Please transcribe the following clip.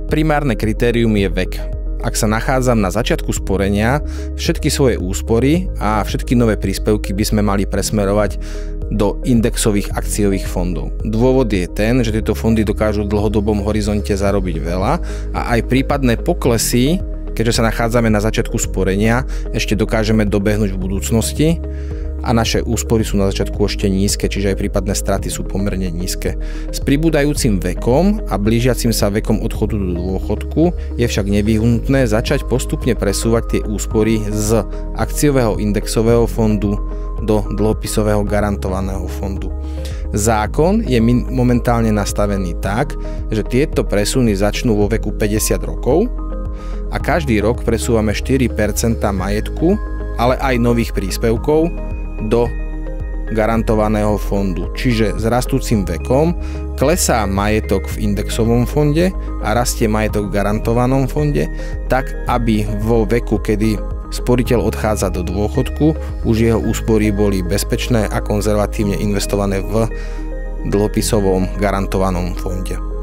Primárne kritérium je vek. Ak sa nachádzam na začiatku sporenia, všetky svoje úspory a všetky nové príspevky by sme mali presmerovať do indexových akciových fondov. Dôvod je ten, že tieto fondy dokážu v dlhodobom horizonte zarobiť veľa a aj prípadné poklesy, keďže sa nachádzame na začiatku sporenia, ešte dokážeme dobehnúť v budúcnosti a naše úspory sú na začiatku ešte nízke, čiže aj prípadné straty sú pomerne nízke. S pribúdajúcim vekom a blížiacim sa vekom odchodu do dôchodku je však nevyhnutné začať postupne presúvať tie úspory z akciového indexového fondu do dlhopisového garantovaného fondu. Zákon je momentálne nastavený tak, že tieto presuny začnú vo veku 50 rokov a každý rok presúvame 4% majetku, ale aj nových príspevkov do garantovaného fondu. Čiže s rastúcim vekom klesá majetok v indexovom fonde a rastie majetok v garantovanom fonde, tak aby vo veku, kedy sporiteľ odchádza do dôchodku, už jeho úspory boli bezpečné a konzervatívne investované v dlhopisovom garantovanom fonde.